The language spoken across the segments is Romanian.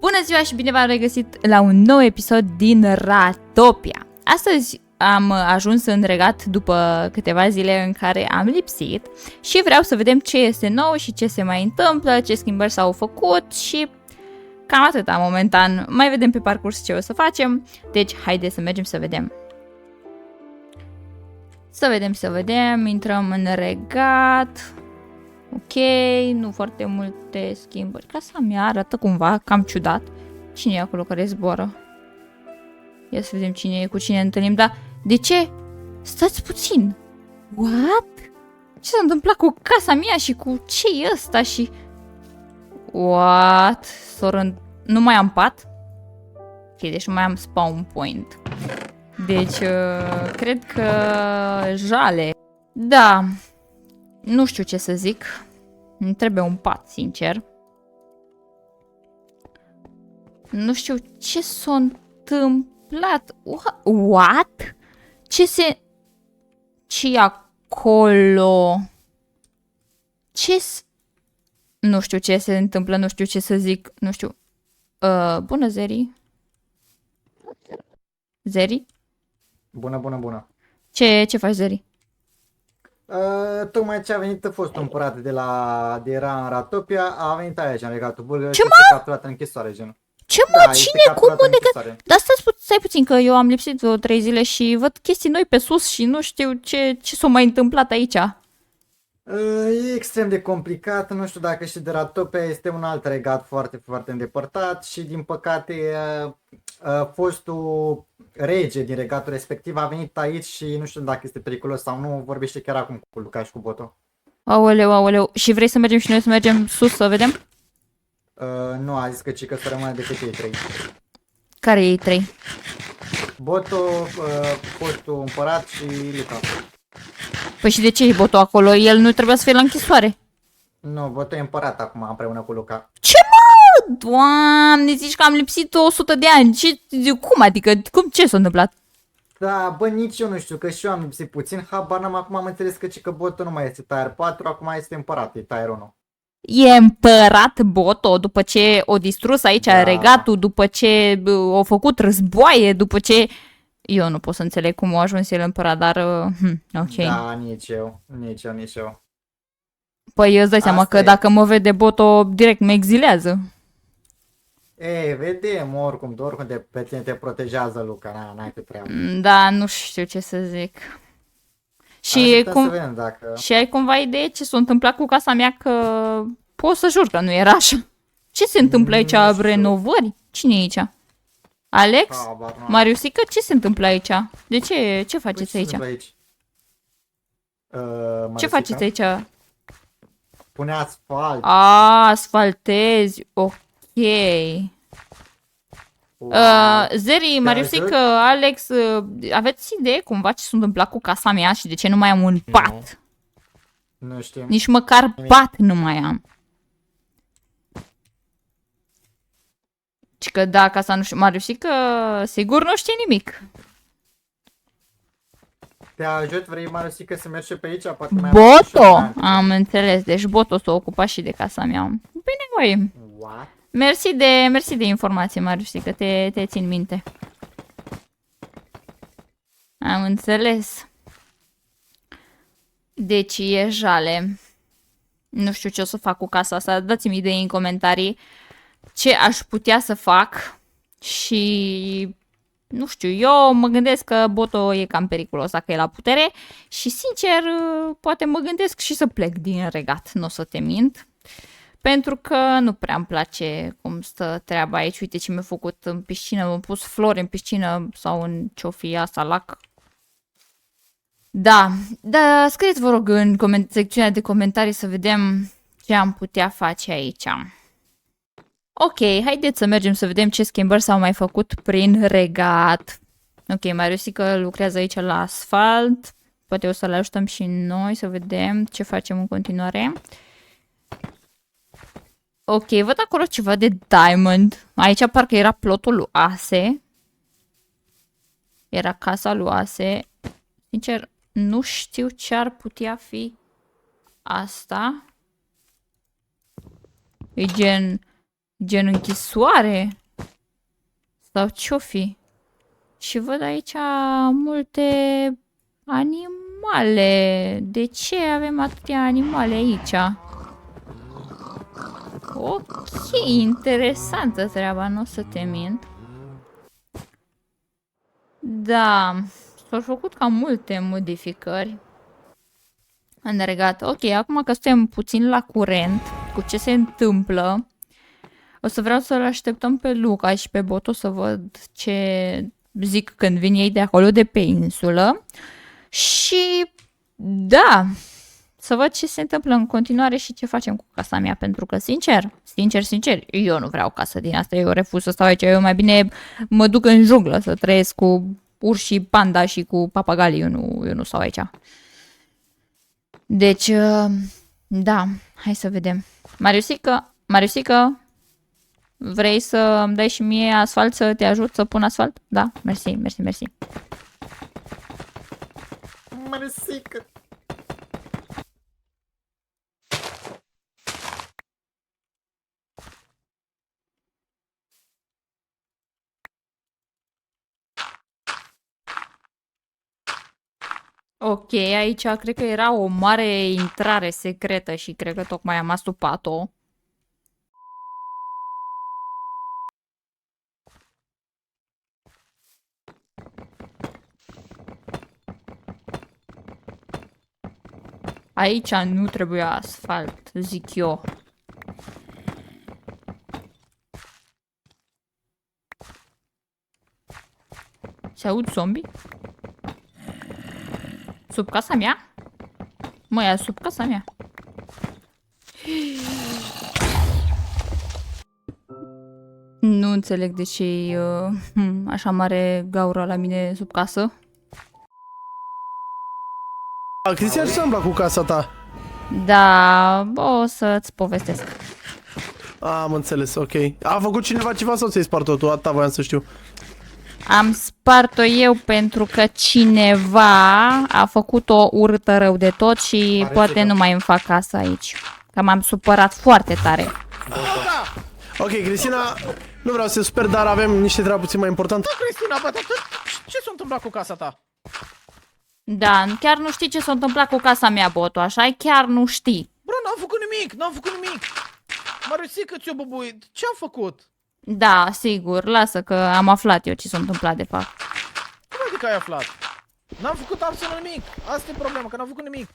Bună ziua și bine v-am regăsit la un nou episod din Ratopia. Astăzi am ajuns în Regat după câteva zile în care am lipsit și vreau să vedem ce este nou și ce se mai întâmplă, ce schimbări s-au făcut și cam atâta momentan. Mai vedem pe parcurs ce o să facem, deci haideți să mergem să vedem. Să vedem, intrăm în Regat. Ok, nu foarte multe schimbări. Casa mea arată cumva cam ciudat. Cine e acolo care zboară? Ia să vedem cine e, cu cine ne întâlnim, dar de ce? Stați puțin! What? Ce s-a întâmplat cu casa mea și cu ce e ăsta și... What? Nu mai am pat? Ok, deci nu mai am spawn point. Deci, cred că... jale. Da... Nu știu ce să zic. Îmi trebuie un pat, sincer. Nu știu ce s-a întâmplat. What? Ce-i acolo? Nu știu ce se întâmplă, nu știu ce să zic, nu știu. Bună, Zeri. Zeri? Bună. Ce faci, Zeri? Tocmai ce a venit fostul împărat de era în Ratopia, a venit aici în Regatul Bulgar Ce, și este capturat în închisoare, genul. Ce mă? Da, Cine? Cum? Unde? Dar stai puțin că eu am lipsit vreo 3 zile și văd chestii noi pe sus și nu știu ce s-a mai întâmplat aici. E extrem de complicat, nu știu dacă știi de Ratopia, este un alt regat foarte, foarte îndepărtat și din păcate fostul rege din regatul respectiv a venit aici și nu știu dacă este periculos sau nu, vorbește chiar acum cu Luca și cu Boto. Aoleu. Și vrei să mergem și noi să mergem sus să vedem? Nu, a zis că să rămână decât ei trei. Care ei trei? Boto, fostul împărat și Luca. Păi și de ce e Boto acolo? El nu trebuia să fie la închisoare. Nu, Boto e împărat acum împreună cu Luca. Ce mă? Doamne, zici că am lipsit 100 de ani. Cum adică? Ce s-a întâmplat? Da, bă, nici eu nu știu, că și eu am lipsit puțin, habar n-am, acum am înțeles că Boto nu mai este Tier 4, acum este împărat, e Tier 1. E împărat Boto după ce o distrus aici regatul, după ce au făcut războaie, după ce... Eu nu pot să înțeleg cum a ajuns el împărat, dar... ok. Da, nici eu. Păi îți dai seama că dacă mă vede Boto, direct mă exilează. Ei, vedem, oricum pe tine te protejează Luca, n-ai pe treabă. Da, nu știu ce să zic. Și ai cumva idee ce s-a întâmplat cu casa mea, că pot să jur că nu era așa. Ce se întâmplă aici? Renovări? Cine e aici? Alex? Mariusică? Ce se întâmplă aici? De ce faceți aici? Ce faceți aici? Pune asfalt. Asfaltezi. Ok. Zeri, Mariusică, Alex, aveți idee cumva ce s-a întâmplat cu casa mea și de ce nu mai am un pat? Nu știu. Nici măcar pat nu mai am. Și că da, casa nu știu, Mariusică, sigur nu știe nimic. Te ajut, vrei, Mariusică, să mergi pe aici? Poate mai Boto! Am înțeles, deci Boto s-a ocupat și de casa mea. Bine, voi. What? Mersi de informație, Mariusică, te țin minte. Am înțeles. Deci e jale. Nu știu ce o să fac cu casa asta. Dați-mi idei în comentarii ce aș putea să fac. Și nu știu, eu mă gândesc că Boto e cam periculos dacă e la putere. Și sincer, poate mă gândesc și să plec din Regat, nu o să te mint. Pentru că nu prea îmi place cum stă treaba aici. Uite ce mi-a făcut în piscină. M-am pus flori în piscină sau în ce-o fi asta, lac. Da, scrieți vă rog în secțiunea de comentarii să vedem ce am putea face aici. Ok, haideți să mergem să vedem ce schimbări s-au mai făcut prin Regat. Ok, Mariusică lucrează aici la asfalt. Poate o să le ajutăm și noi să vedem ce facem în continuare. Ok, văd acolo ceva de diamond. Aici parcă era plotul lui Ase. Era casa lui Ase. Sincer, nu știu ce ar putea fi asta. E gen Gen închisoare? Sau ce-o fi? Și văd aici multe animale. De ce avem atâtea animale aici? Ok, interesantă treaba, nu o să te mint. Da, s-au făcut cam multe modificări în regat. Ok, acum că suntem puțin la curent cu ce se întâmplă, o să vreau să-l așteptăm pe Luca și pe Boto să văd ce zic când vin ei de acolo, de pe insulă. Și da, să văd ce se întâmplă în continuare și ce facem cu casa mea, pentru că sincer, eu nu vreau casă din asta, eu refuz să stau aici, eu mai bine mă duc în junglă să trăiesc cu urși, panda și cu papagalii, eu nu stau aici. Deci, da, hai să vedem. Mariusică, vrei să îmi dai și mie asfalt să te ajut să pun asfalt? Da, mersi. Mărăsică. Ok, aici cred că era o mare intrare secretă și cred că tocmai am asupat-o. Aici nu trebuie asfalt, zic eu. Se aud zombie? Sub casa mea? Mă, ia sub casa mea. Nu înțeleg de ce e așa mare gaură la mine sub casă. Cristian, ce se întâmplă cu casa ta? Da, o să-ți povestesc. Am înțeles, ok. A făcut cineva ceva sau ți-ai spart totul? Atâta voiam să știu. Am spart-o eu pentru că cineva a făcut-o urâtă rău de tot și Pare poate să nu mai îmi fac casa aici. Că m-am supărat foarte tare. Ok, Cristina, nu vreau să te super, dar avem niște treabă puțin mai importante. Cristina, bă, dar ce s-a întâmplat cu casa ta? Da, chiar nu știi ce s-a întâmplat cu casa mea, Boto, așa? Chiar nu știi. Bro, n-am făcut nimic. Mărăsică ți-o băbuit, ce-am făcut? Da, sigur, lasă că am aflat eu ce s-a întâmplat de fapt. Cum adică ai aflat? N-am făcut absolut nimic. Asta e problema, că n-am făcut nimic.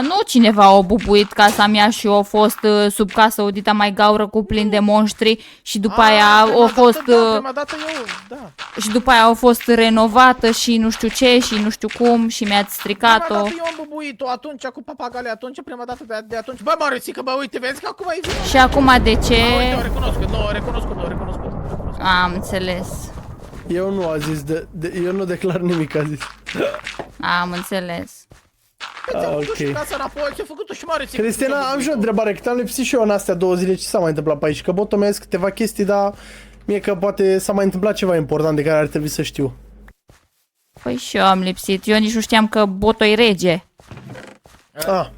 Nu cineva a bubuit casa mea și a fost sub casă o dita mai gaură cu plin de monștri și după aia a fost Prima dată eu, da. și după aia a fost renovată și nu știu ce și nu știu cum și mi-ați stricat-o. Prima dată eu am bubuit-o atunci cu papagalele atunci, prima dată de atunci. Bă, Mărăsică, bă, uite, vezi că acum ai vino. Și acum de ce? Uite, o recunoscut. Am înțeles. Eu nu a zis, eu nu declar nimic, a zis. Am înțeles. Ți-am făcut ok. și casa înapoi, ți-a făcut-o și Mărăsică. Cristina, am și o întrebare, că te-am lipsit și eu în astea 2 zile, ce s-a mai întâmplat pe aici? Că Boto mi-a zis câteva chestii, dar mie că poate s-a mai întâmplat ceva important de care ar trebui să știu. Păi și eu am lipsit. Eu nici nu știam că Boto-i rege. Ah,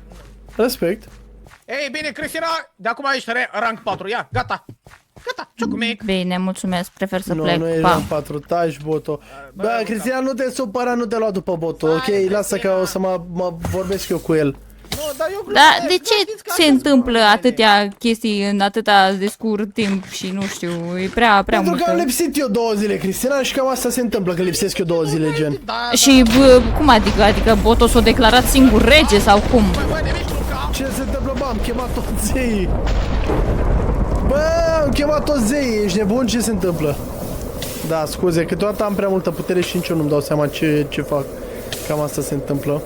respect. Ei, bine, Cristina, de acum ești rank 4, ia, gata, ciucumic. Bine, mulțumesc, prefer să Nu, plec. nu e Pa. în 4, taci, Boto. Bă, Cristina, nu te supăra, nu te lua după Boto, ok? Lasă că o să mă vorbesc eu cu el. Nu, dar eu Da, glumesc, de ce știți că se asta-s întâmplă problemele. atâtea chestii în atâta de scurt timp și nu știu, e prea Pentru că am multă. lipsit eu 2 zile, Cristina, și cam asta se întâmplă, că lipsesc eu 2 zile, gen. Da, Și cum adică? Adică Boto s-a declarat singur rege sau cum? bă, de mici, Luca. Ce se întâmplă, bă? Am chemat toți zeii. Bă, am chemat toți zeii, ești nebun? Ce se întâmplă? Da, scuze, câteodată am prea multă putere și nici eu nu-mi dau seama ce fac. Cam asta se întâmplă.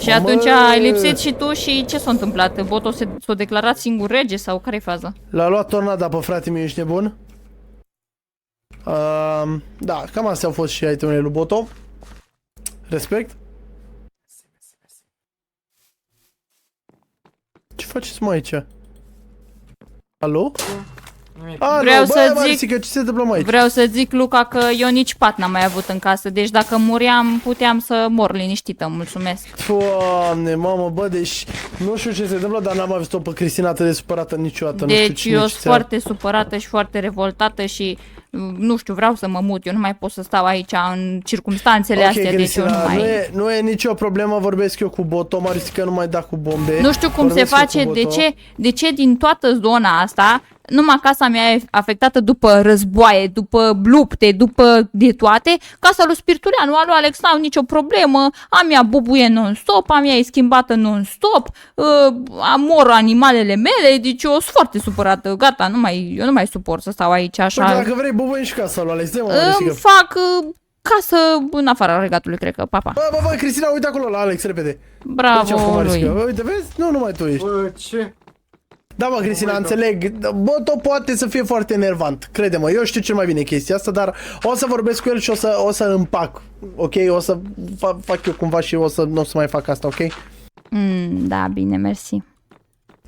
Și atunci ai lipsit și tu și ce s-a întâmplat? Boto s-a declarat singur rege sau care-i faza? L-a luat tornada pe frate meu, ești nebun? Da, cam astea au fost și itemele lui Boto. Respect. Ce faceți, mă, aici? Alo? Nimic. Vreau să zic- Marisica, ce se întâmplă mai aici? Vreau să zic, Luca, că eu nici pat n-am mai avut în casă, deci dacă muream, puteam să mor liniștită, mulțumesc. Doamne, mamă, bă, deci nu știu ce se întâmplă, dar n-am mai văzut-o pe Cristina atât de supărată niciodată. Nu știu Deci cine eu ce sunt ți-a- foarte supărată și foarte revoltată și nu știu, vreau să mă mut, eu nu mai pot să stau aici în circumstanțele Ok, astea, deci eu Cristina, nu mai... nu e nicio problemă, vorbesc eu cu Boto, Marisica nu mai da cu bombe. Nu știu cum se Vorbesc eu face, cu de Boto. ce din toată zona asta, numai casa mea e afectată după războaie, după lupte, după de toate. Casa lui Spirituleanu, a lui Alex n-au nicio problemă, a mea bubuie non-stop, a mea e schimbată non-stop, mor animalele mele, deci eu sunt foarte supărată, gata, eu nu mai suport să stau aici așa. Uite, dacă vrei, bubuie și casa lui Alex, dă-mă, Îmi Marisica. fac casă în afara regatului, cred că, papa. Bă, Cristina, uite acolo la Alex, repede. Ce-a făcut Bravo Marisica? lui. Bă, uite, vezi? Nu numai tu ești. Bă, ce? Da, mă, Cristina, înțeleg. Boto poate să fie foarte enervant. Crede-mă, eu știu cel mai bine chestia asta, dar o să vorbesc cu el și o să împac. Ok? O să fac eu cumva și nu o să mai fac asta, ok? Da, bine, mersi. Cu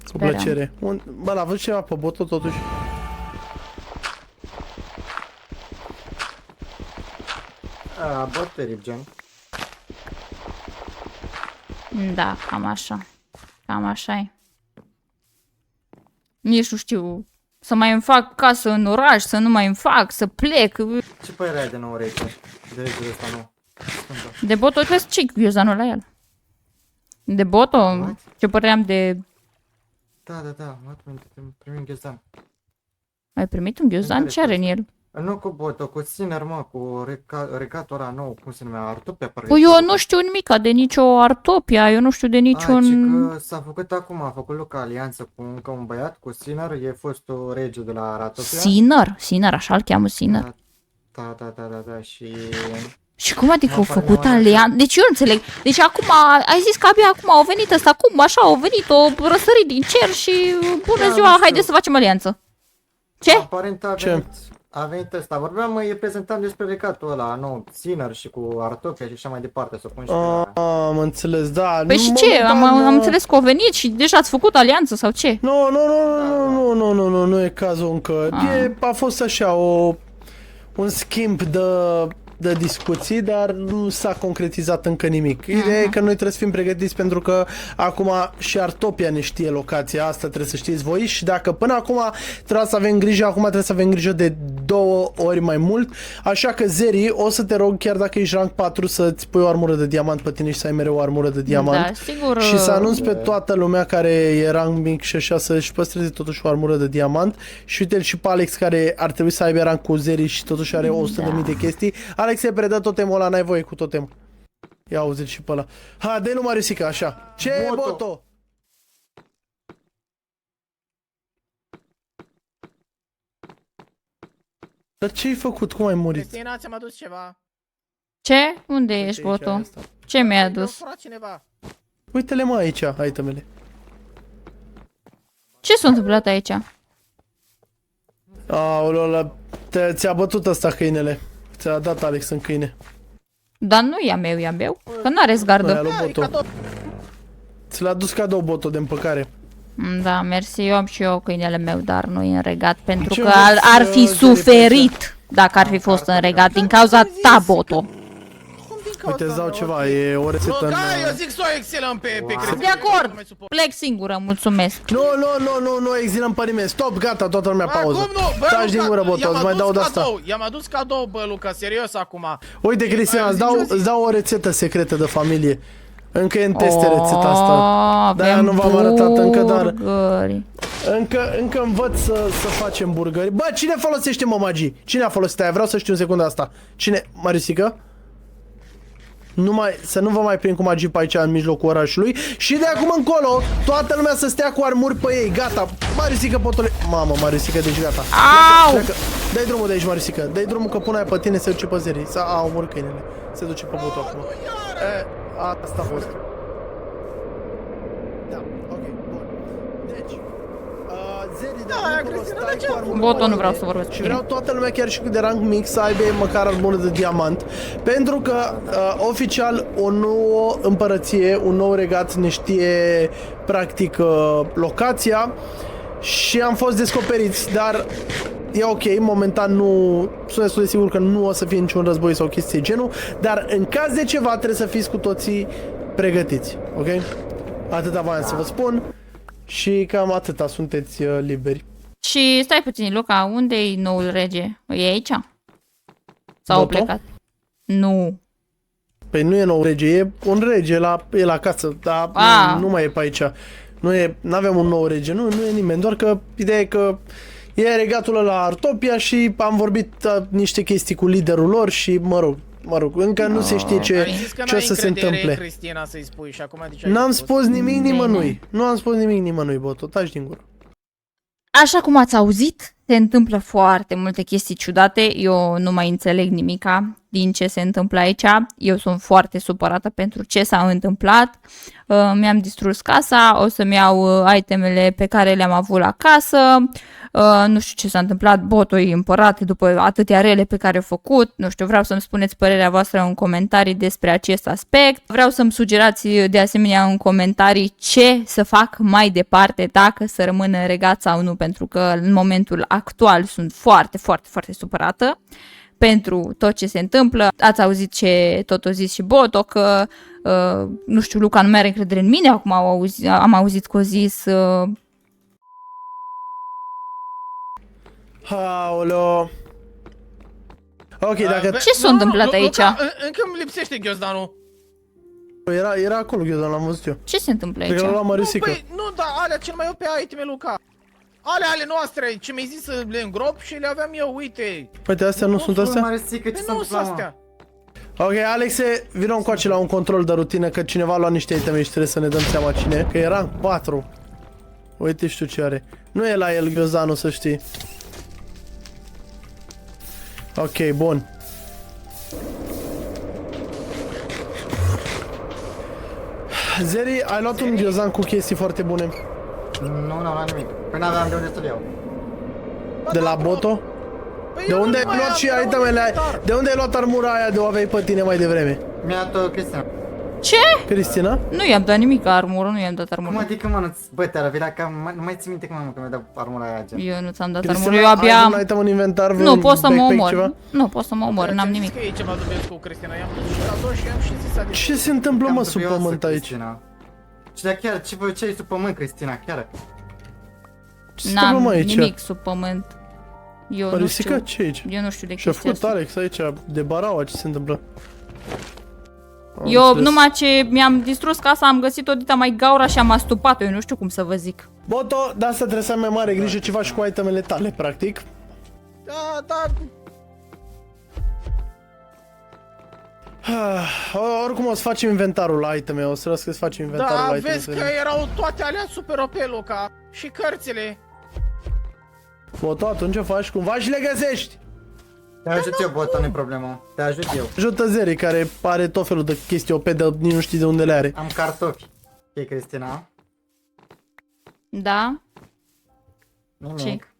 Sperăm. plăcere. Bă, l-a văzut ceva pe Boto, totuși. Bă, terib, gen. Da, cam așa. Cam așa e. Nici nu știu să mai îmi fac casă în oraș, să nu mai îmi fac, să plec. Ce părere ai de nou rege? De regele ăsta nou? De Boto, crezi ce-i ghiozdanul la el? De Boto? What? Ce părere am de... Da, mă, primim ghiozdan. Ai primit un ghiozdan? care Ce are în el? Nu cu Boto, cu Sinner, mă, cu regatul ăla nou, cum se numea, Artopia, parcă. Păi eu nu știu nimica de nicio Artopia, eu nu știu de niciun... Că s-a făcut acum, a făcut Luca alianță cu încă un băiat, cu Sinner, e fostul rege de la Artopia. Sinner, așa îl cheamă Sinner. Da, și... Și cum adică Mă, au pare făcut mai alianță? Deci eu nu înțeleg. Deci acum, ai zis că abia acum au venit ăsta, cum așa au venit, o răsărit din cer și bună Da, ziua, nu știu. haideți să facem alianță. Ce? Aparent a venit ăsta, vorbeam, îi prezentam despre regatul ăla nou, Sinner și cu Artopia și așa mai departe, să o pun și pe la... Am înțeles, da. Păi și ce? Am înțeles că au venit și deja ați făcut alianță sau ce? Nu e cazul încă. A fost așa un schimb de discuții, dar nu s-a concretizat încă nimic. Ideea e că noi trebuie să fim pregătiți pentru că acum și Artopia ne știe locația asta, trebuie să știți voi și dacă până acum trebuia să avem grijă, acum trebuie să avem grijă de 2 ori mai mult, așa că Zeri, o să te rog, chiar dacă ești rank 4, să-ți pui o armură de diamant pe tine și să ai mereu o armură de diamant. Da, sigur. Și să anunți pe toată lumea care e rang mic și așa să-și păstreze totuși o armură de diamant. Și uite-l și pe Alex care ar trebui să aibă rang cu Zeri și totuși are 100.000 de chestii. Alex, se predă totemul ăla, n-ai voie cu totemul. Ia auzi și pe ăla. Ha, dă-i lui Marisica, așa. Ce e, Boto? Boto? Dar ce-ai făcut? Cum ai murit? Cristina, ți-am adus ceva. Ce? Unde ești, Uite, aici Boto? e asta. Ce mi-ai Mi-a adus? furat cineva. Uite-le mă aici, itemele. Ce s-a întâmplat aici? Aoleu, ți-a bătut ăsta câinele. Ți-a dat Alex în câine. Dar nu e a meu, că n-are Aia zgardă. lui E Boto. cadou. Ți l-a dus cadou Boto de împăcare. Da, mersi, eu am și eu câinele meu, dar nu e în regat, pentru Ce că înveți, ar fi Zeri, suferit dacă ar fi fost în regat din cauza ta, Boto. Cum din cauza Uite, îți dau mea? ceva, e o rețetă în... Luca, eu zic să o exilăm pe Cristina. De acord, Nu mai suport. plec singură, mulțumesc. Nu exilăm pe nimeni. Stop, gata, toată lumea Bă, pauză. cum nu? Bă, Taci din Luca, gură, Boto, i-am îți mai adus dau de asta. cadou, I-am adus cadou, bă, Luca, serios acum. Uite, Cristian, îți dau o rețetă secretă de familie. Încă e în teste Oh, rețeta asta. De-aia avem nu v-am arătat încă, dar burgeri. încă învăț să facem burgeri. Bă, cine folosește magii? Cine a folosit aia? Vreau să știu în secunda asta. Cine? Marisica? Să nu vă mai prind cu magii pe aici în mijlocul orașului. Și de acum încolo, toată lumea să stea cu armuri pe ei. Gata. Marisica, potole. Mamă, Marisica, deci gata. Au! Pleacă. Dai drumul de aici, Marisica. Dai drumul că pune aia pe tine, se duce pe Zeri. Au, mor câinele. Se duce pe Boto acum. Asta a fost. Da, ok, bun. Deci, Zeri de acum încolo Cristina, stai de ce? cu armuri Boto, pe nu vreau tine. să vorbesc Și cu vreau toată lumea, chiar și de rang mic, să aibă măcar armură de diamant. Pentru că, oficial, o nouă împărăție, un nou regat ne știe, practic, locația. și am fost descoperiți, dar e ok, momentan nu sunt destul de sigur că nu o să fie niciun război sau chestii de genul, dar în caz de ceva trebuie să fiți cu toții pregătiți, ok? Atâta voiam să vă spun și cam atâta, sunteți liberi. Și stai puțin, Luca, unde-i noul rege? E aici? Sau au Boto? plecat? Nu. Păi nu e nou rege, e un rege e la casă, dar nu mai e pe aici. Nu avem un nou rege, nu e nimeni, doar că ideea e că e regatul ăla Artopia și am vorbit niște chestii cu liderul lor și mă rog, încă nu se știe Ai zis că ce o n-ai să se încredere, întâmple. Cristina, să-i spui și acum de ce N-am ai spus nimic Bine. nimănui. Nu am spus nimic nimănui, Boto, taci din gură. Așa cum ați auzit, se întâmplă foarte multe chestii ciudate, eu nu mai înțeleg nimica din ce se întâmplă aici, eu sunt foarte supărată pentru ce s-a întâmplat, mi-am distrus casa, o să-mi iau itemele pe care le-am avut la casă, nu știu ce s-a întâmplat, Boto-i împărat după atâtea rele pe care au făcut, nu știu, vreau să-mi spuneți părerea voastră în comentarii despre acest aspect, vreau să-mi sugerați de asemenea în comentarii ce să fac mai departe, dacă să rămân în regat sau nu, pentru că în momentul actual sunt foarte, foarte, foarte supărată pentru tot ce se întâmplă. Ați auzit ce tot o zis și Boto, că, nu știu, Luca nu mai are încredere în mine, acum am auzit că o zis... Aoleo. Ok, dacă... Ce s-a întâmplat aici? Încă îmi lipsește ghiozdanul. Era acolo, Ghiozdan, l-am văzut eu. Ce se întâmplă Cred că aici? l-am luat Marisica. Păi, nu, dar alea cel mai eu pe iteme, Luca. Ale noastre, ce mi-ai zis să le îngrop și le aveam eu, uite. Uite, astea nu sunt astea? Marisica, ce Păi s-a nu sunt întâmplat, mă? astea. Ok, Alexe, vină încoace la un control de rutină, că cineva a luat niște iteme și trebuie să ne dăm seama cine. Că e rank 4. Uite, știu ce are. Nu e la el Ghiozdanul, să știi. Ok, bun. Zeri, ai luat un Ghiozdan cu chestii foarte bune. Nu, n-am luat nimic. Păi n-aveam de unde să le iau. De la Boto? Păi De eu unde nu ai mai luat am, și era un itemele? inventar. De unde ai luat armura aia de o aveai pe tine mai devreme? Mi-a dat-o Cristina. Ce? Cristina? Nu i-am dat nimic armură, nu i-am dat Cum armură. adică, mă, nu-ți... Bă, te-ar avea ca... Nu mai ții minte cum că mi-a dat armura aia, gen. Eu nu ți-am dat Cristina, armură, eu abia... ai un item în inventar, Nu, vreun pot să mă backpack, omor. ceva? Nu, pot să mă omor, n-am Ți-am zis nimic. că e ceva dubios cu Cristina, i-am pus și la și am și zis adică. Ce se întâmplă, Cam mă, sub dubioasă, pământ aici? Cristina. Și dar chiar, ce ai sub pământ, Cristina, chiar? Ce se întâmplă, N-am mă, aici? nimic sub pământ. Eu nu Marisica, știu. ce e aici? Eu nu știu de Și-a chestia făcut asta. Alex aici, de baraua, ce se întâmplă? Am Eu înțeles. numai ce mi-am distrus casa, am găsit o dita mai gaura și am astupat-o, eu nu știu cum să vă zic. Boto, de asta trebuie să ai mai mare grijă ce faci cu itemele tale, practic. Da, Oricum o să facem inventarul la iteme, o să las că să facem inventarul da, la iteme. vezi că erau toate alea super OP, Luca. Și cărțile. Boto, atunci o faci cumva și le găsești! Te ajut eu, Bota, nu-i problemă. Te ajut eu. Ajută Zeri, care are tot felul de chestii OP, de nici nu știi de unde le are. Am cartofi. Ok, Cristina? Da? Nimic.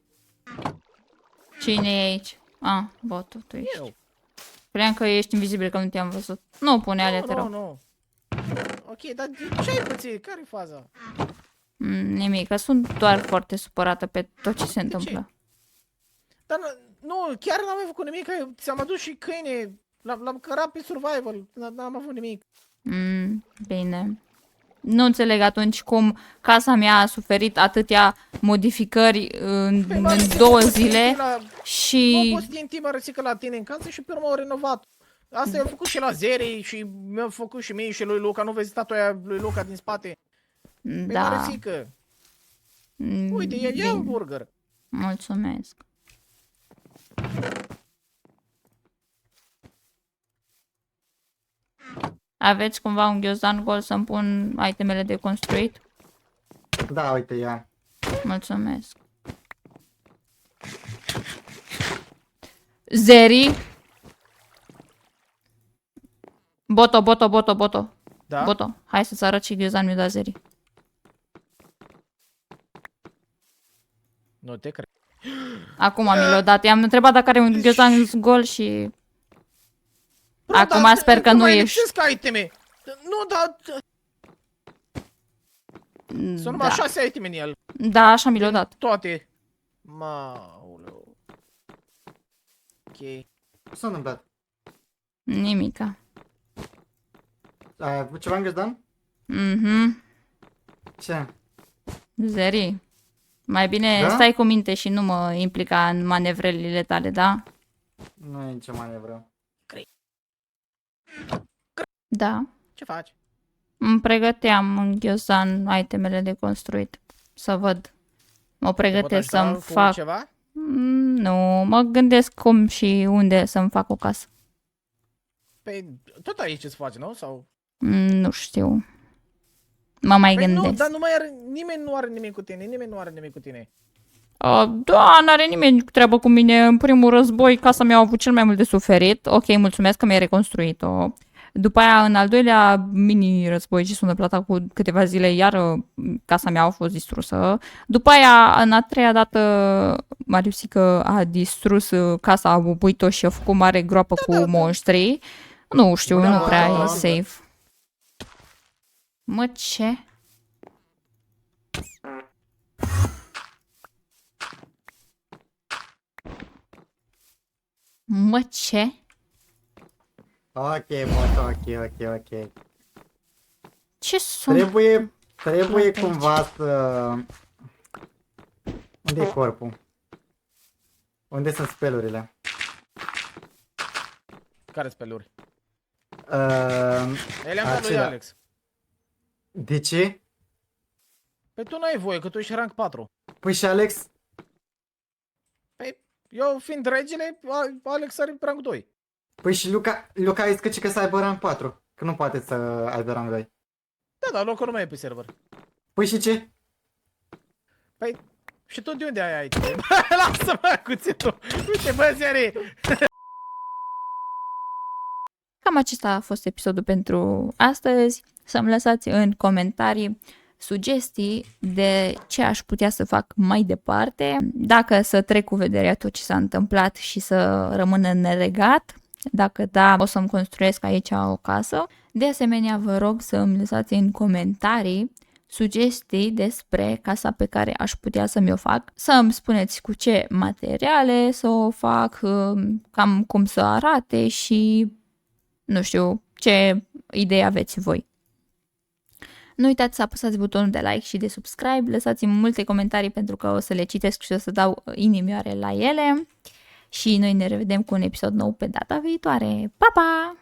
Cine e aici? Ah, Boto, tu ești. Eu. Credeam că ești invizibil, că nu te-am văzut. Nu, pune alea, te Nu, rog. nu. Ok, dar ce ai pățit? Care-i faza? Nimic, că sunt doar foarte supărată pe tot ce se întâmplă. Dar nu, chiar n-am mai făcut nimic, că ți-am adus și câine. L-am cărat pe survival, n-am avut nimic. Bine. Nu înțeleg atunci cum casa mea a suferit atâtea modificări în 2 zile și... Nu poți din timp rățică la tine în casă și pe urmă au renovat. Asta i-au făcut și la Zeri și mi-au făcut și mie și lui Luca. Nu vezi statuia lui Luca din spate? Pe Da. rățică. Uite, ia un burger. Mulțumesc. Aveți cumva un ghiozdan gol să-mi pun itemele de construit? Da, uite, ia. Mulțumesc. Zeri. Boto. Da? Boto, hai să-ți arăt și ghiozdan mi-o da Zeri. Nu te cred. Acum mi l-a dat. I-am întrebat dacă are un ghiozdan gol și... Bro, Acum dar sper că încă nu mai ești. lipsesc iteme. Nu, dar... Sunt numai 6 iteme în el. Da, așa mi l-a dat. Toate. Mauleu. Ok. Ce s-a întâmplat? Nimica. Ai avut ceva în gâzdan? Mhm. Ce? Zeri. Mai bine Da? stai cu minte și nu mă implica în manevrele tale, da? Nu e nicio manevră. Da. Ce faci? Îmi pregăteam în ghiozdan itemele de construit. Să văd. Mă Te pot pregătesc ajuta să-mi cu fac... ceva? Nu, mă gândesc cum și unde să-mi fac o casă. Păi, tot aici îți faci, nu? Sau... Nu știu. Mă mai Păi nu, gândesc. dar nu mai are, nimeni nu are nimic cu tine, nimeni nu are nimic cu tine. Da, n-are nimeni treabă cu mine. În primul război, casa mea a avut cel mai mult de suferit. Ok, mulțumesc că mi-ai reconstruit-o. După aia, în al doilea mini-război ce s-a întâmplat acum câteva zile, iar casa mea a fost distrusă. După aia, în a treia dată, Mariusică a distrus casa, a bubuit-o și a făcut mare groapă cu monștri. Nu știu, Da, nu prea da, e da. safe. Mă, ce? Mă, ce? Ok, bot, ok. Ce sunt? Trebuie Toate cumva să... Unde e corpul? Unde sunt spelurile? Care speluri? Le-am dat lui Acelea. Alex. De ce? Păi tu n-ai voie, că tu ești rank 4. Păi și Alex? Păi, eu fiind regele, Alex are rank 2. Păi și Luca a zis că să aibă rang 4. Că nu poate să aibă rang 2. Da, dar locul nu mai e pe server. Păi și ce? Păi, și tu de unde ai aici? Lasă-mă cuțitul! Uite, bă, Zeri! Cam acesta a fost episodul pentru astăzi. Să-mi lăsați în comentarii sugestii de ce aș putea să fac mai departe, dacă să trec cu vederea tot ce s-a întâmplat și să rămân în neregat, dacă da, o să-mi construiesc aici o casă. De asemenea, vă rog să îmi lăsați în comentarii sugestii despre casa pe care aș putea să mi-o fac, să îmi spuneți cu ce materiale să o fac, cam cum să arate și nu știu ce idei aveți voi. Nu uitați să apăsați butonul de like și de subscribe, lăsați-mi multe comentarii pentru că o să le citesc și o să dau inimioare la ele și noi ne revedem cu un episod nou pe data viitoare. Pa, pa!